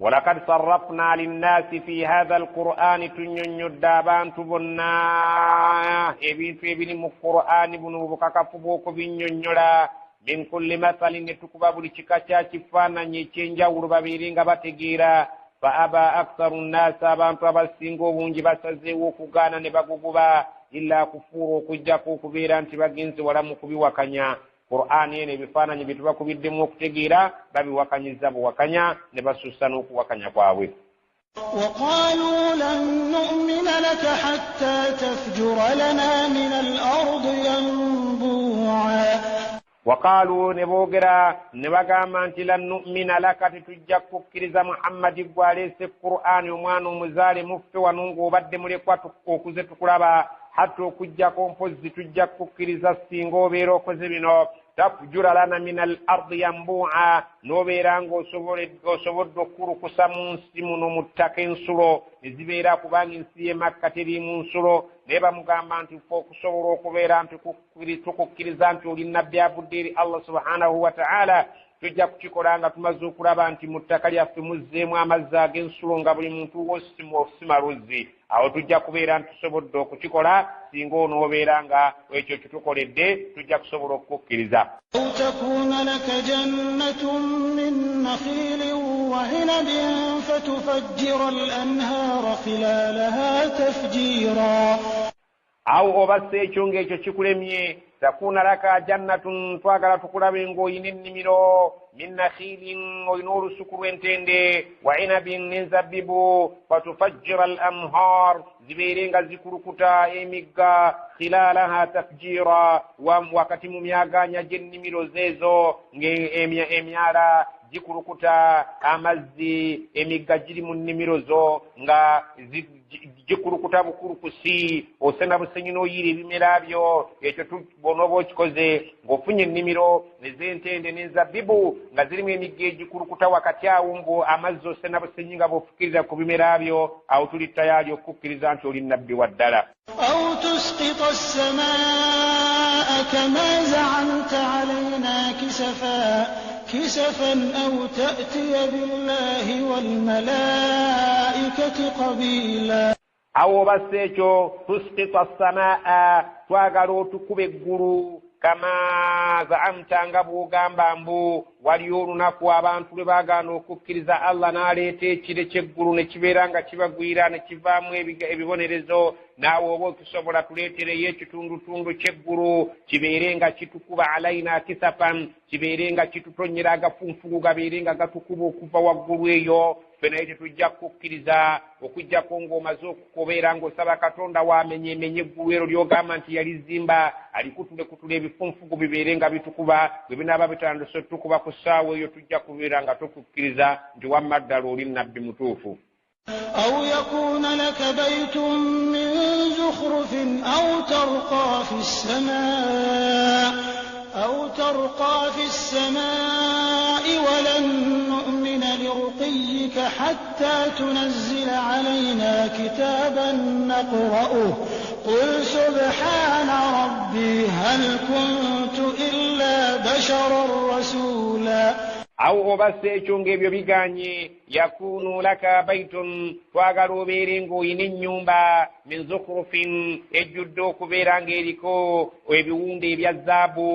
ولقد صرفنا للناس في هذا القرآن تنين الدابان تبنا إبن في ابن القرآن بنو بكاكا فبوك بنين من كل مثل نتكباب لشكاكا شفانا نيشنجا وربابيرين باتجيرا فأبى أكثر الناس أبان تبسينغو بنجبا سزيو كغانا نبغوبا إلا كفورو كجاكو كبيران تبغينز ولا مكبي وكانيا Qur'an yene bifana nyi bitu bakubidde okutegeera babi wakanyiza bo wakanya ne basussana okuwakanya kwabwe. وقالوا لن نؤمن لك حتى تفجر لنا من الأرض ينبوعا وقالوا نبوغرا نبغاما انت لن نؤمن لك تتجك كريزا محمد عليه القرآن ومان مزال مفتي ونungu badde mulekwa okuze tukulaba hatto kujja kompozi tujja kukiriza singo beero koze bino tafjura lana min al-ardi yanbu'a nobeeranga osobodde okurukusa mu nsi muno mu ttaka ensulo ezibeera kubanga ensi ye Makka teriimu nsulo naye bamugamba nti fe okusobola okubeera nti tukukkiriza nti oli nabbi avudde eri Allah subhanahu wa ta'ala tujja kukikola nga tumaze okulaba nti mu ttaka lyaffe muzzeemu amazzi ag'ensulo nga buli muntu wosima luzzi awo tujja kubeera nti tusobodde okukikola singa onoobeera nga ekyo kitukoledde tujja kusobola okukkiriza. أو تكون لك جنة من نخيل وعنب فتفجر الأنهار خلالها تفجيرا awo obassa ekyo ng'ekyo kikulemye takuna laka jannatun twagala tukulabe ng'olina ennimiro min nakhilin olina olusuku lw'entende wa inabin n'enzabbibu fatufajjira al anhar zibeere nga zikulukuta emigga khilalaha tafjira wakati mu myaganya gy'ennimiro zeezo ng'emyala jikulukuta amazzi emigga giri mu nnimiro zo nga jikulukuta bukulukusi osena busenyi n'oyiira ebimera byo ekyo bonoba okikoze ng'ofunye ennimiro nez'entende n'enzabbibu nga zirimu emigga egikulukuta wakati awo ngo amazzi osena busenyi nga bw'ofukiriza ku bimera byo awo tuli tayali okukkiriza nti oli nabbi wa ddala. أو تسقط السماء كما زعمت علينا كسفا أو تأتي بالله والملائكة قبيلا awo bassa ekyo tusqita samaa twagala otukuba eggulu kama zaamta nga bw'ogamba mbu waliyo olunaku abantu lwe baagaana okukkiriza Allah n'aleeta ekire ky'eggulu ne kibeera nga kibagwira ne kivaamu ebibonerezo naawe oba okisobola tuleetereyo ekitundutundu ky'eggulu kibeere nga kitukuba alaina kisafan kibeere nga kitutonyera agafunfugu gabeere nga gatukuba okuva waggulu eyo ffe naye tetujja kukkiriza okujjako ng'omaze okukobeera ng'osaba Katonda waamenyeemenye eggulu ero ly'ogamba nti yalizimba alikutulekutula ebifunfugu bibeere nga bitukuba bwe binaaba bitandise otukuba ku ssaawa eyo tujja kubeera nga tukukkiriza nti wamma ddala oli nabbi mutuufu. أو يكون لك بيت من زخرف أو ترقى في السماء ولن نؤمن لرقيك حتى تنزل علينا كتابا نقرأه قل سبحان ربي هل كنت إلا بشرا رسولا awo obassa ekyo ng'ebyo biganye yakunu laka baitun twagala obeere ng'olina ennyumba min zukrufin ejjudde okubeera ng'eriko ebiwunda ebya zaabu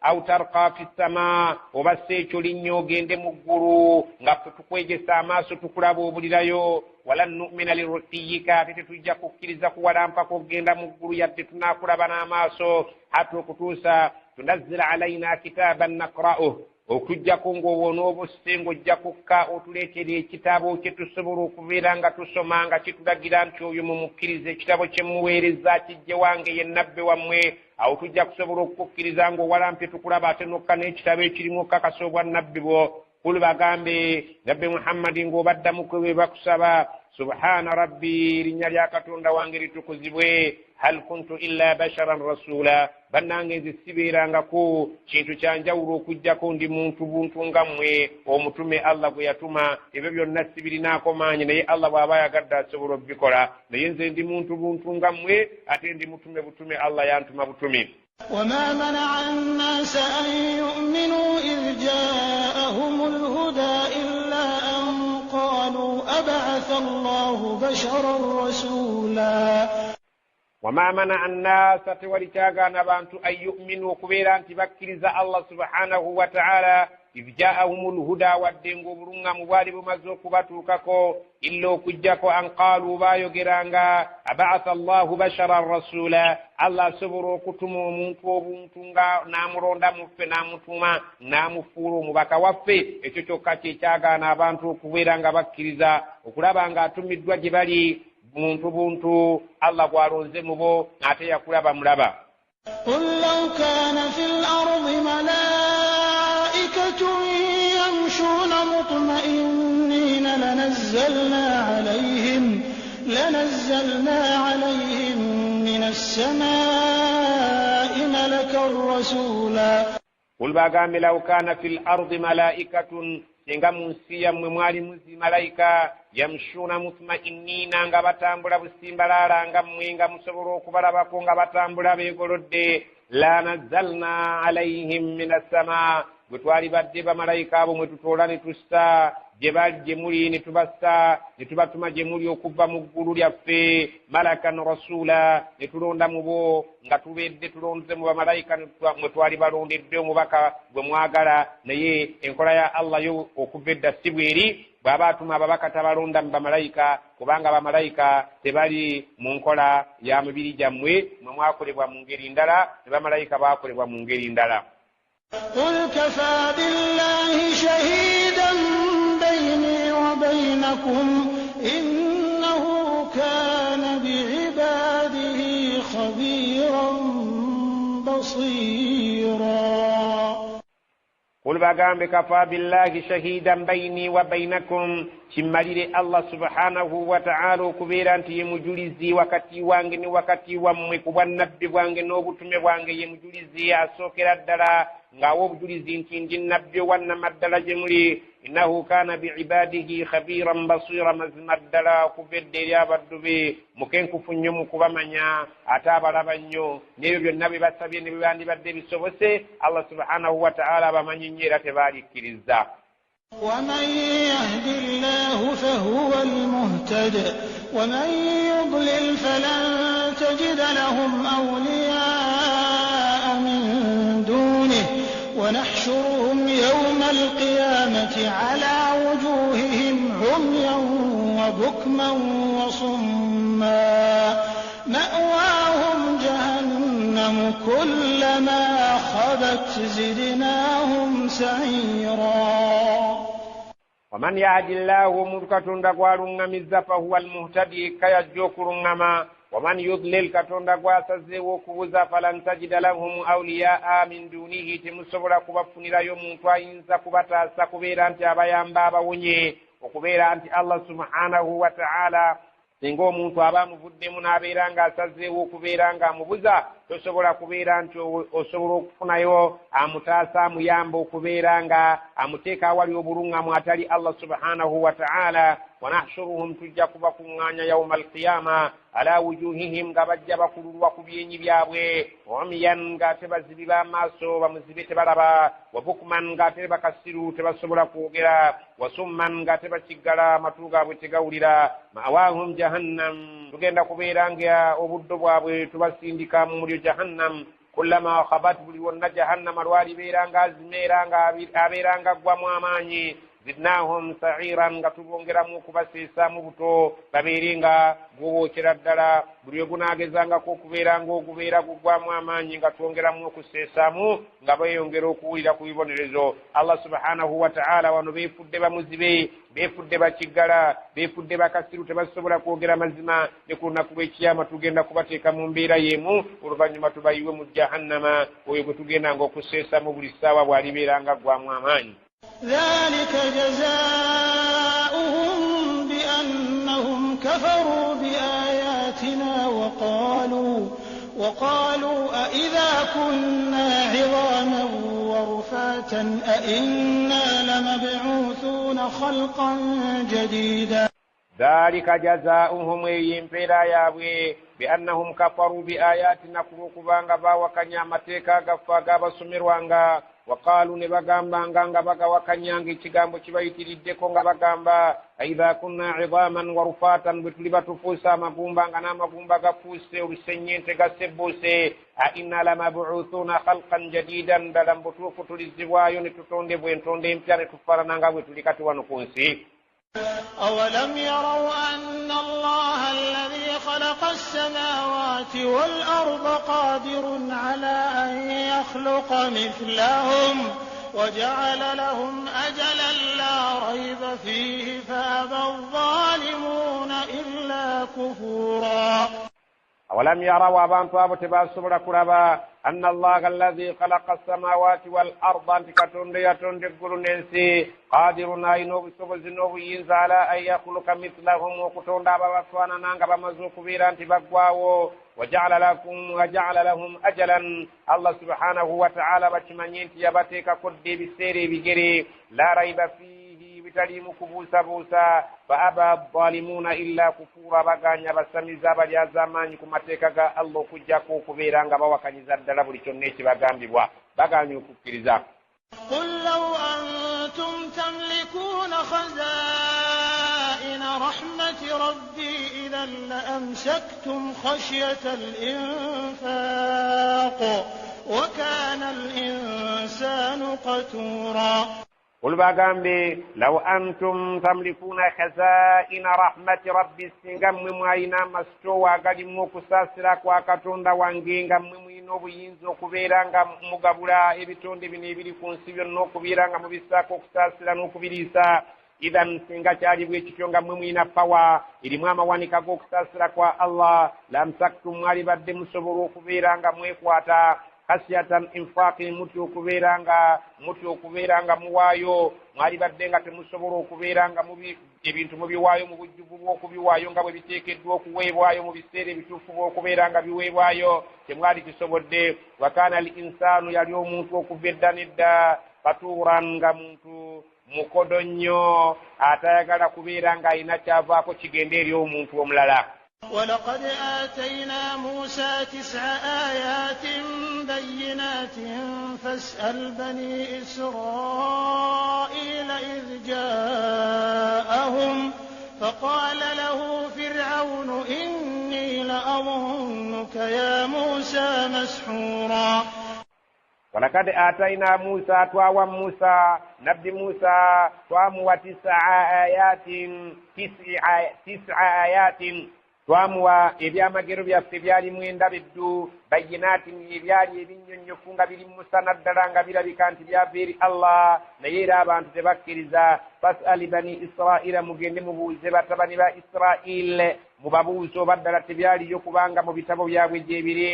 au tarqa fi ssama obassa ekyo linnya ogende mu ggulu nga tukwegesa amaaso tukulaba obulirayo walan nu'mina lirukiyika ate tetujja kukkiriza kuwalampako okgenda mu ggulu yadde tunaakulaba n'amaaso hatta okutuusa tunazzila alaina kitaaban naqra'uh okujjako ng'obwonooba osse ng'ojja kukka otuleetera ekitabo kye tusobola okubeera nga tusoma nga kitulagira nti oyo mumukkiriza ekitabo kye muweereza kijje wange ye nabbi wammwe awo tujja kusobola okukkiriza ng'owalampye tukulaba ate nokka n'ekitabo ekirimu okukakasa obwa nabbi bwo kulu bagambe nabbi Muhammadi ng'obaddamu kwe bwe bakusaba subhana rabbi linnya lya Katonda wange litukuzibwe hal kuntu illa basharan rasula bannange nze sibeerangako kintu kyanjawulo okujjako ndi muntu buntu nga mmwe omutume Allah gwe yatuma ebyo byonna sibirinaako maanyi naye Allah bw'aba yagadde asobola obikola naye nze ndi muntu buntu nga mmwe ate ndi mutume butume Allah yantuma butume. وما منع الناس أن يؤمنوا إذ جاءهم الهدى إلا أن قالوا بعث الله بشرا رسولا وما منع الناس تولتاغا نبانت أن يؤمنوا كبيرا تبكرز الله سبحانه وتعالى إذ جاءهم الهدى والدنغ برunga مبارب مزوك باتوككو إلو كجاكو أن قالوا بايو جرانغا أبعث الله بشرا رسولا الله سبرو كتمو منكو بنتونغا نامرو ndamuffe namutuma namufulu mubaka waffe ekyo kyokka kyekyagaana n'abantu kubeeranga bakkiriza okulaba nga atumiddwa gye bali buntu Allah gwalonze mubo ate yakulaba mulaba. قل لو كان في الأرض ملائكة يمشون مطمئنين لنزلنا عليهم من السماء ملكا رسولا قل باغامي لو كان في الأرض ملائكة singa munsi yammwe mwali muzi malayika yamshuna mutmainina nga batambula busimbalala nga mmwe nga musobola okubalabako nga batambula beegolodde la nazzalna alayhim min assama bwe twali badde bamalayika abo mwe tutoola ne tussa gye bali gye muli ne tubassa ne tubatuma gye muli okuva mu ggulu lyaffe malakan rasula ne tulonda mu bo nga tubedde tulonze mu bamalayika mwe twali balondedde omubaka gwe mwagala naye enkola ya Allah yo okuva edda si bweri bw'aba atuma ababaka tabalonda mu bamalayika kubanga bamalayika tebali mu nkola ya mibiri gyammwe mwe mwakolebwa mu ngeri ndala ne bamalayika baakolebwa mu ngeri ndala. قل كفى بالله شهيدا بيني وبينكم إنه كان بعباده خبيرا بصيرا قل باغامbe كفى بالله شهيدا بيني وبينكم chimmalire Allah subhanahu wa ta'ala kubeera nti ye mujulizi wakati wange ne wakati wammwe ku bwannabbi bwange n'obutume bwange ye mujulizi asookera ddala ng'awa obujulizi nti ndi nabbi wannama ddala gye muli innahu kaana biibadihi khabiran basira mazima ddala okuvedde eri abaddu be mukenkufu nnyo mu kubamanya ate abalaba nnyo n'ebyo byonna bye basabye ne bye bandibadde bisobose Allah subhanahu wa ta'ala abamanyi nnyo era tebaalikkiriza. ومن يهد الله فهو المهتد ومن يضلل فلن تجد لهم أولياء من دونه ونحشرهم يوم القيامة على وجوههم عميا وبكما وصما مأواهم جهنم كلما خبت زدناهم سعيرا ومن يهد الله مركتون غوالungamizza فهو المهتدي كيجوكرungama ومن يضلل كتون غواسزze okubuza falan tajida lahum awliyaa min dunihi temusobola kubafunirayo omuntu ayinza kubataasa kubeera nti abayamba abawonye okubeera nti Allah subhanahu wa ta'ala singa omuntu aba amuvuddemu n'abeera ng'asazzeewo okubeera ng'amubuza tosobola kubeera nti osobola okufunayo amutaasa amuyamba okubeera nga amuteeka awali obulungamu atali Allah subhanahu wa ta'ala. wanahshuruhum tujja kubakuŋŋaanya yawma alqiyama ala wujuhihim nga bajja bakululwa ku byenyi byabwe omyan ng'ate bazibi b'amaaso bamuzibe tebalaba wabukman ng'ate bakasiru tebasobola kwogera wasumman ng'ate bakiggala amatu gaabwe tegawulira ma'waahum jahannam tugenda kubeera nga obuddo bwabwe tubasindika mu mulyo jahannam kullama khabat buli wonna jahannama lwalibeera nga azimeera nga abeera nga ggwamu amaanyi zidnahum sa'iran nga tubongeramu okubaseesaamu buto babeere nga gwowookera ddala buli ogunaagezangako okubeera ng'ogubeera guggwamu amaanyi nga twongeramu okuseesaamu nga beeyongera okuwulira ku bibonerezo. Allah subhanahu wa ta'ala wano beefudde bamuzibe beefudde bakiggala beefudde bakasiru tebasobola kwogera mazima ne ku lunaku lw'ekiyama tugenda kubateeka mu mbeera y'emu oluvannyuma tubayiwe mu jahannama oyo gwe tugendanga okuseesaamu buli ssaawa bw'alibeera nga ggwamu amaanyi. ذلك جزاؤهم بأنهم كفروا بآياتنا وقالوا أإذا كنا عظاما ورفاتا أإنا لمبعوثون خلقا جديدا ذلك جزاؤهم يمبلا يابwe بأنهم كفروا بآياتنا كروكبanga bawakanya amateeka gaffe agabasumirwanga وقالوا نبغamba nganga bagawakanyanga ekigambo kibayitiriddeko nga bagamba aidha kunna idhaman wa rufatan bituliba tufuusa amagumba nga n'amagumba gafuuse olusennyente gasebbuse a inna lamab'uthuna khalqan jadidan ddala mbutuufu tulizibwayo ne tutondebwa entonde empya ne tufaanana nga bwe tuli kati wano ku nsi. أولم يروا أن الله الذي خلق السماوات والأرض قادر على أن يخلق مثلهم وجعل لهم أجلا لا ريب فيه فأبى الظالمون إلا كفورا. أولم يروا abantu abo tebasobola kulaba أن الله الذي خلق السماوات والأرض أنت كتونde yatonde eggulu n'ensi قادر ayina obusobozi n'obuyinza على أن يخلق مثلهم okutonda ababafaanana nga bamaze okubeera nti baggwawo وجعل لهم أجلا الله سبحانه وتعالى bakimanye nti yabateekako dde ebiseera ebigere لا ريب فيه bitaliimu kubuusabuusa faaba adh-dhalimuuna illa kufuura baganya basamiza abalyaza amaanyi ku mateeka ga Allah okujjako okubeera nga bawakanyiza ddala buli kyonna ekibagambibwa baganya okukkiriza. قل لو أنتم تملكون خزائن رحمة ربي إذا لأمسكتم خشية الإنفاق وكان الإنسان قتورا. قل باgambe law antum tamlikuna khazaina rahmati rabbi singa mmwe mwalina amasitowa agalimu okusaasira kwa katonda wange nga mmwe mulina obuyinza okubeera nga mugabula ebitonde bino ebiri ku nsi byonna okubeera nga mubisaako okusaasira n'okubiriisa idhan singa kyali bwe kityo nga mmwe mulina pawa erimu amawanika g'okusaasira kwa Allah lamsaktum mwali badde musobola okubeera nga mwekwata khasiyatan infaqi muti okubeera nga muwaayo mwali badde nga temusobola okubeera nga ebintu mubiwaayo mu bujjuvu bw'okubiwaayo nga bwe biteekeddwa okuweebwayo mu biseera ebituufu bw'okubeera nga biweebwayo temwali kisobodde. wakana al insanu yali omuntu okuva edda nedda fatuuran nga muntu mukodo nnyo atayagala kubeera ng'alina kyavaako kigenda eri omuntu omulala. ولقد آتينا موسى 9 آيات بينات فاسأل بني إسرائيل إذ جاءهم فقال له فرعون إني لأظنك يا موسى مسحورا. ولقد آتينا موسى تواوى موسى نبي موسى تواموا 9 آيات twamuwa ebyamagero byaffe byalimu endabeddu bayinaatin ebyali ebinnyonnyofu nga biri musana ddala nga birabika nti byava eri Allah naye era abantu tebakkiriza. fasali bani israila mugende mubuuze batabani ba Israil mubabuuze oba ddala tebyaliyo kubanga mu bitabo byabwe gyebiri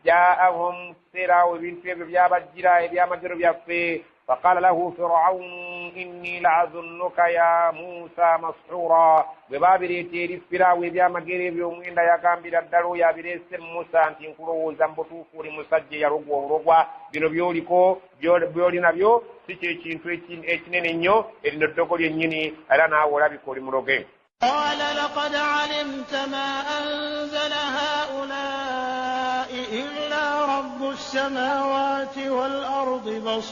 jaahum kiseerawo ebintu ebyo byabajjira ebyamagero byaffe. فقال له فرعون إني لأظنك يا موسى مسحورا. ببابريتي فرعون ebyamagero by'omwenda yagambira ddala oyo abireese Musa nti nkulowooza mbutuufu oli musajja eyalogwa ologwa bino by'oli nabyo si kyekintu ekinene ennyo erino ddogo lyennyini era naawe olabika oli muloge. قال لقد علمت ما أنزل هؤلاء إلا رب السماوات والأرض بصائر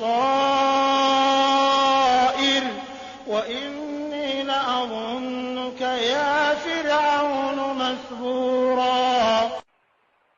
وإني لأظنك يا فرعون مثبورا.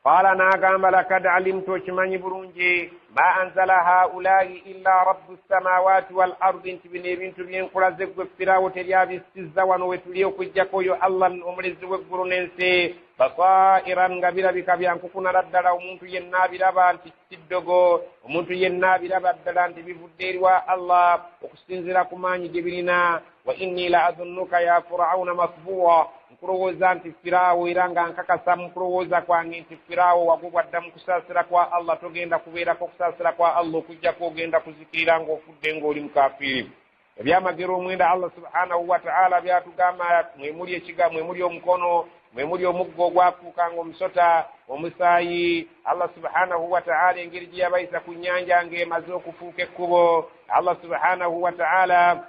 قال ناغام لقد علمت وشماني برونجي ما أنزل هؤلاء إلا رب السماوات والأرض انت بنت بين قرزق وفراو ترياب استزوان وتليو كجاكو يو الله أمرز وقرننسي بصائرا غبيرا بك بيانكوكونا ردلا ومنتو ينابي لبا انت تدقو ومنتو ينابي لبا ردلا انت بفدير الله وكستنزل كماني جبرنا وإني لأظنك يا فرعون مصبورا. nkurowooza nti Firaawo era nga nkakasa mu kurowooza kwange nti Firaawo wagubwa dda mu kusaasira kwa Allah togenda kubeerako kusaasira kwa Allah okujjako ogenda kuzikirira ng'ofudde ng'oli mukafiiri. ebyamagero omwenda Allah subhanahu wa ta'ala byatugamba mwemuli ekiga mwemuli omukono mwemuli omuggo ogwafuuka ng'omusota omusaayi. Allah subhanahu wa ta'ala engeri gye yabayisa ku nnyanja ng'emaze okufuuka ekkubo. Allah subhanahu wa ta'ala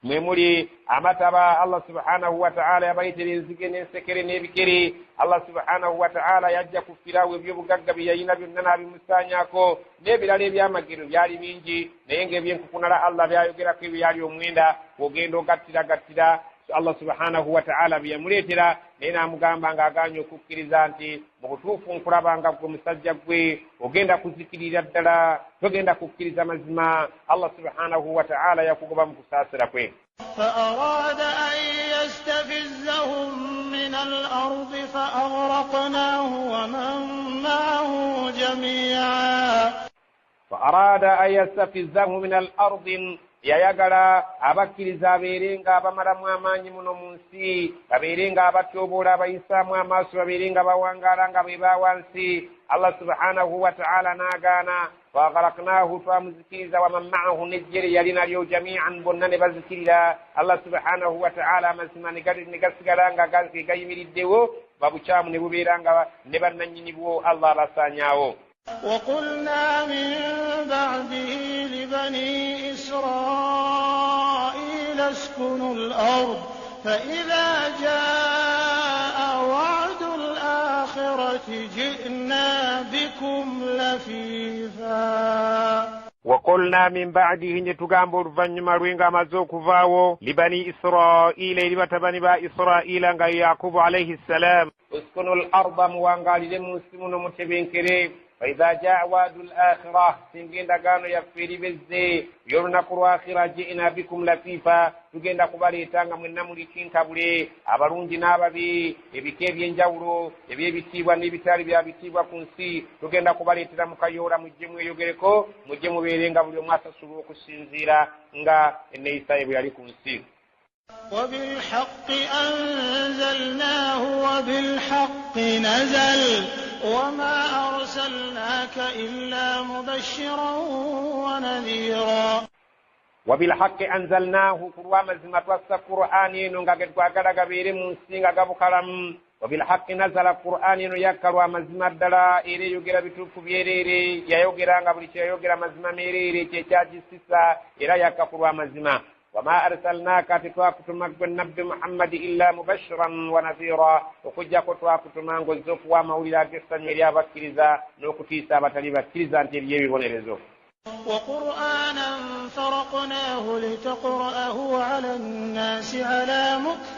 mwemuli amataba Allah subhanahu wa ta'ala yabayitira enzige n'ensekere n'ebikere. Allah subhanahu wa ta'ala yajja kufirawo ebyobugagga bye yalina byonna n'abimusaanyako, n'ebirala ebyamagero byali bingi naye ng'ebyenkukunala Allah byayogerako ebyali omwenda ogenda ogattira Allah subhanahu wa ta'ala byeyamuleetera, naye n'amugamba ng'agaanye okukkiriza nti mu butuufu nkulabanga gwe musajja gwe ogenda kuzikirira ddala, togenda kukkiriza mazima. Allah subhanahu wa ta'ala yakugoba mu kusaasira kwe. فأراد أن يستفزهم من الأرض فأغرقناه ومن معه جميعا. فأراد أن يستفزهم من الأرض yayagala abakkiriza abeerenga abamalamu amaanyi muno mu nsi, babeerenga abatyoboola abayisaamu amaaso, babeerenga bawangaala nga bwe bawansi. Allah subhanahu wa ta'ala n'agaana, fagharaknahu twamuzikiriza waman ma'ahu nejjere yali nalyo jami'an bonna ne bazikirira. Allah subhanahu wa ta'ala amazima ne gasigala nga gayimiriddewo, babukyamu ne bubeera nga ne bannannyini bwo Allah abasaanyaawo. وقلنا من بعده لبني إسرائيل اسكنوا الأرض فإذا جاء وعد الآخرة جئنا بكم لفيفا. وقلنا من بعده نتغامب الفنما روينغا مزوك فاو لبني إسرائيل لبتبني با إسرائيل يعقوب عليه السلام اسكنوا الأرض موانغالي للمسلمون متبين كريم. فإذا جاء وعد الآخرة سنجين دقانو يكفيري بالزي يرنا قروا آخرة جئنا بكم لفيفا تجين دقبالي تانغا من نمولي كنتابولي أبرونجي نابابي يبكي بينجاورو يبكيبوا نبتالي بيبكيبوا كنسي تجين دقبالي ترامكا يورا مجمو يوغيركو مجمو بيرنغا بلو ماسا سلوكو سنزيرا nga eneyisa yali kunsi. وبالحق أنزلناه وبالحق نزل وما أرسلناك إلا مبشرا ونذيرا. وبالحق أنزلناه قرآن زمت القرآن نغاقد قاقدا غبير منسي غابو كلام. وبالحق نزل القرآن يكر ومزمت دلا إلي يغير بتوك بيريري يغير غبريش يغير مزمت ميريري تيجاجي سيسا إلي يكر ومزمت. وما أرسلناك تتواكتمك بالنبي محمد إلا مبشرا ونذيرا. وكجا كتواكتمان غزوف ومولي قصة ميريا بكريزا نوكتي سابتالي بكريزا انتريبي ونرزوف. وقرآنا فرقناه لتقرأه على الناس على مكث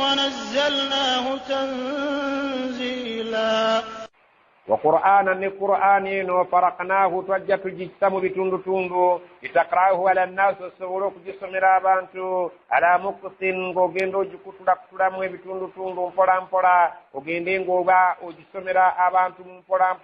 ونزلناه تنزيلا. وقرآنا نقرآن وفرقناه توجت جسم بتندو تندو لتقرأه على الناس وسولوك جسم رابانتو على مكث وغندو جكتلا كتلا مو بتندو تندو مفرام فرا وغندو با وجسم رابانتو مفرام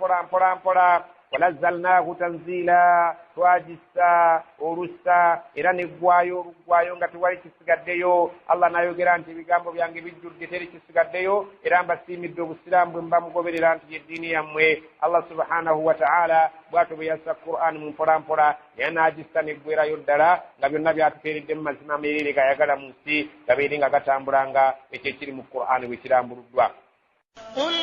فرا ونزلناه تنزيلا twajisa olusa era neggwayo nga tewali kisigaddeyo. Allah n'ayogera nti ebigambo byange bijjudde teri kisigaddeyo era mbasiimidde obusiraamu bwe mbamugoberera nti yeddiini yammwe. Allah subhanahu wa ta'ala bw'atyo bwe yassa Qur'an mu mpolampola era n'agissa neggwerayo ddala nga byonna byatuteeredde mu mazima meerere gayagala mu nsi gabeere nga gatambulanga ekyo ekiri mu Qur'an bwe kirambuluddwa. قل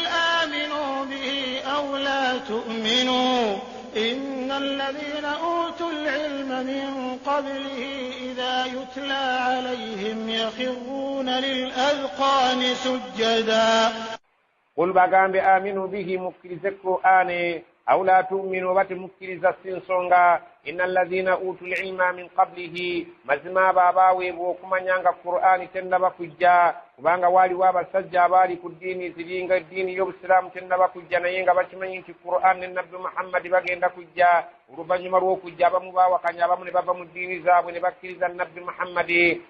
آمنوا به أو لا تؤمنوا إن الذين أوتوا العلم من قبله إذا يتلى عليهم يخرون للأذقان سجدا. قل بغامب آمنوا به مكرز القرآن أو لا تؤمنوا بات مكرز السنسونغا إن الذين أوتوا العلم من قبله مزما باباوي بوكما نيانغا القرآن تنبا كجا kubanga wali wabasajja abali ku ddiini ziringa eddiini y'obusiraamu tennaba kujja naye nga bakimanyi nti Qur'an ne Nabbi Muhammad bagenda kujja. Oluvannyuma lw'okujja abamu baawakanya abamu ne bava mu ddiini zaabwe ne bakkiriza Nabbi Muhammad.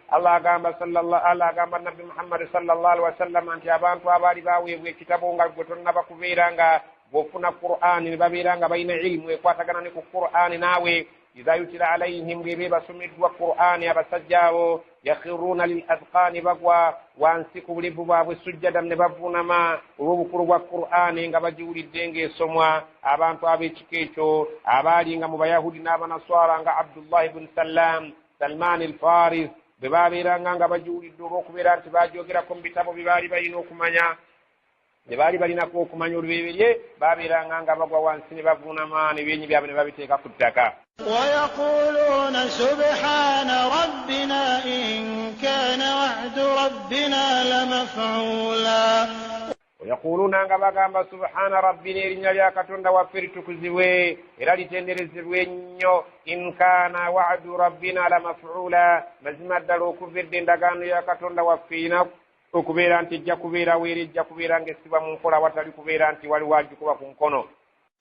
Allah agamba Nabbi Muhammad sallallahu alaihi wasallam nti abantu abaali baaweebwa ekitabo nga gwe tonnaba kubeera nga bw'ofuna Qur'an ne babeera nga balina ilimu ekwatagana ne ku Qur'an naawe. إذا يتلى عليهم غيبا سمدوا القرآن أبسجاو يخرون للأذقان بقوا وانسكوا لبواب السجد من بابونما وبكروا القرآن غبجوا للدنجي سموا أبانتوا أبي تشكيشو أبالي غمو يهودي نابا نصارى عبد الله بن سلمان الفارس ببابي رانغا غبجوا للدروك بيران تباجوا كراكم بتابو بباري بينوكم أنيا bye baali balinako okumanya olubereberye baabeeranga nga bagwa wansi ne bavuunama n'ebyenyi byabwe ne babiteeka ku ttaka. ويقولون سبحان ربنا إن كان وعد ربنا لمفعولا ويقولون nga bagamba subhana rabbina erinnya lya katonda waffe litukuzibwe era litenderezebwe ennyo in kaana wa'du rabbina la maf'ula mazima ddala okuva edda endagaano ya katonda waffe erina okubeera nti ejja kubeerawo era ejja kubeera ng'essibwa mu nkola watali kubeera nti waliwo agikuba ku mukono.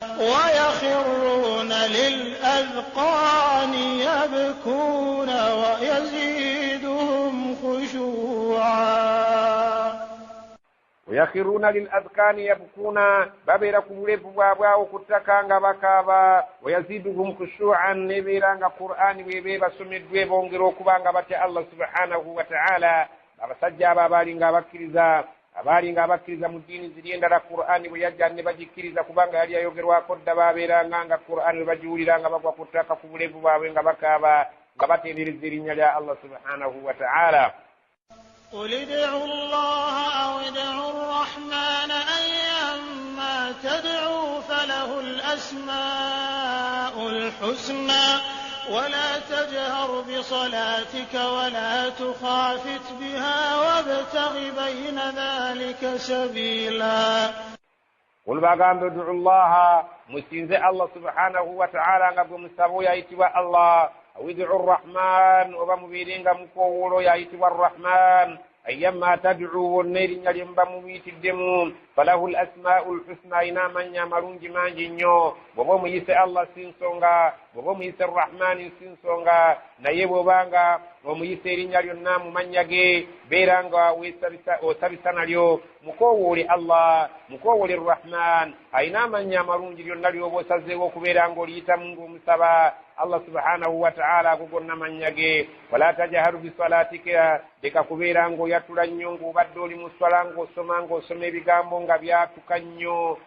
ويخرون للأذقان يبكون ويزيدهم خشوعا ويخرون للأذقان يبكون بابيرا كبوليف باباو كتاكا بكابا ويزيدهم خشوعا نبيرا قرآن ويبيبا سمد ويبونغرو كبانغا باتي الله سبحانه وتعالى بابا سجا بابالينغا بكريزا abalinga abakkiriza mu ddiini ziri endala Qur'ani bwe yajja ne bagikkiriza kubanga yali ayogerwako dda baabeeranga nga Qur'ani bwe bagiwulira nga bagwa ku ttaka ku bulevu bwabwe nga bakaaba nga batendereza erinnya lya Allah subhanahu wa ta'ala. قل ادعوا الله أو ادعوا الرحمن أيما تدعوا فله الأسماء الحسنى ولا تجهر بصلاتك ولا تخافت بها وابتغ بين ذلك سبيلا. قل باغامب ادعوا الله مسينزي الله سبحانه وتعالى غبو مستبو يايتوا الله أو ادعوا الرحمن وبمبيرينغا مكوولو يايتوا الرحمن أيما تدعوا والنير يلمبا مبيت الدمون فله الأسماء الحسنى إنا من يمرون جمان جنيو وبوم يسي الله سنسونغا وبوم يسي الرحمن سنسونغا نيبو بانغا وبوم يسي رنجال ينام من يجي بيرانغا وسبسانا ليو مكوولي الله مكوولي الرحمن أينا من يمرون جنيو وبوسازيو كبيرانغو ليتمنغو مسابا Allah subhanahu wa ta'ala kugonna manyage wala tajaharu bi salatika deka kubeera ngo yatula nnyo ngo obadde oli mu swala ng'osoma ebigambo nga byatuka nnyo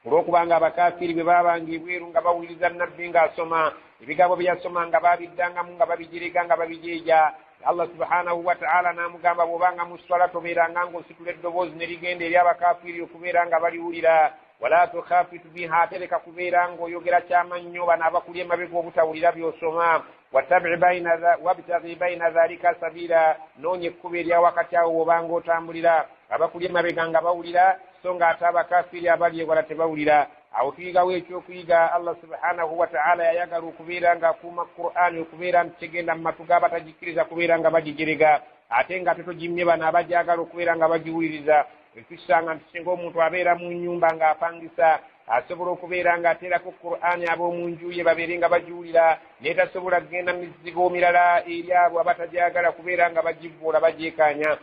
olwokubanga abakafiri bwe baabanga ebweru nga bawuliriza nabbi ng'asoma ebigambo bye yasoma nga babiddangamu nga babijiriga nga babijeeja. Allah subhanahu wa ta'ala n'amugamba bw'obanga mu swala tobeeranga ng'ositula eddoboozi ne ligenda eri abakafiri okubeera nga baliwulira wala tukhafitu biha tereka kubeera ng'oyogera kyamannyo bano abakuli emabega obutawulira by'osoma wabtaghi baina dhalika sabila noonya ekkubo erya wakati awo wobanga otambulira abakuli emabega nga bawulira so ng'ate abakafiri abali ewala tebawulira. awo tuyigawo ekyokuyiga Allah subhanahu wa ta'ala yayagala okubeera ng'akuuma Qur'ani okubeera nti tegenda mu matu g'abatagikkiriza kubeera nga bagijerega ate nga tetogimye bano abajagala okubeera nga bagiwuliriza. Ekisanga nti singa omuntu abeera mu nnyumba ng'apangisa asobola okubeera ng'ateerako Qur'ani ab'omu nju ye babeere nga bagiwulira naye tasobola kugenda mu mizigo mirala eri abo abatajagala kubeera nga bagivvuula bagyekaanya.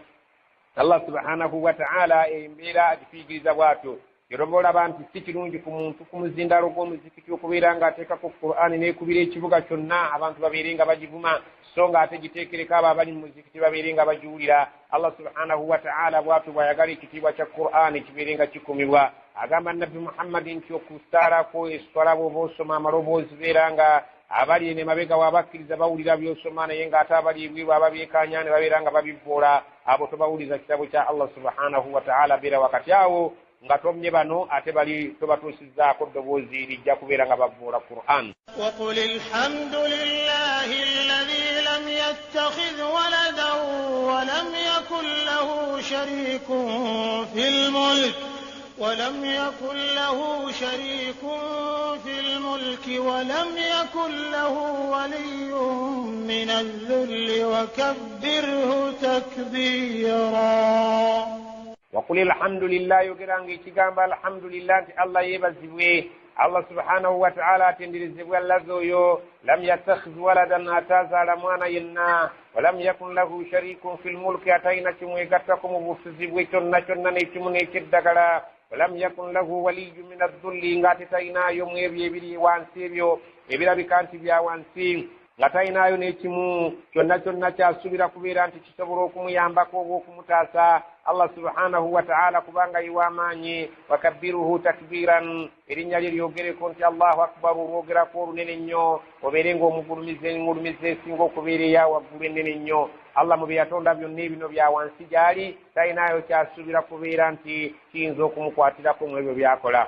Allah subhanahu wa ta'ala embeera agifuyigiriza bw'atyo. Era olaba nti si kirungi ku muntu ku muzindaalo gw'omuzikiti okubeera ng'ateekako Qur'ani n'ekubira ekibuga kyonna abantu babeere nga bagivuma so ng'ate giteekereko abo abali mu muzikiti babeere nga bagiwulira. Allah subhanahu wa ta'ala bw'atyo bw'ayagala ekitiibwa kya Qur'ani kibeere nga kikumibwa. Agamba Nabbi Muhammadi nti okustaarako eswala bw'oba osoma amaloboozi beera nga abali ene mabega w'abakkiriza bawulira by'osoma naye ng'ate abali ebweru ababyekaanya ne babeera nga babivvoola abo tobawuliriza kitabo kya Allah subhanahu wa ta'ala beera wakati awo nga tomye bano ate bali tobatuusizzaako ddoboozi lijja kubeera nga bavvuula Qur'an. وقل الحمد لله الذي لم يتخذ ولدا ولم يكن له شريك في الملك ولم يكن له ولي من الذل وكبره تكبيرا. وقل الحمد لله يقرأني تقام الحمد لله الله يبزوه الله سبحانه وتعالى تندرزوه اللذو لم يتخذ ولدا أتازال مانا ينا ولم يكن له شريك في الملك أتينا تمويقتكم وفزوه تنشنا نيتمني تدقلا ولم يكن له ولي من الذل نغاتتينا يوم يبيبي وانسيبيو يبيرا بكانتي بيا وانسيب nga talinayo n'ekimu kyonna kyonna kyasuubira kubeera nti kisobola okumuyambako oba okumutaasa Allah subhanahu wa ta'ala kubanga yiwamaanyi wakabbiruhu takbiran erinnya lye lyogereko nti Allahu akbar olwogerako olunene nnyo obeere ng'omugulumiza engulumiza esinga okubeera eya waggulu ennene nnyo Allah mu bye yatonda byonna ebino bya wansi gy'ali talinayo kyasuubira kubeera nti kiyinza okumukwatirako mu ebyo by'akola.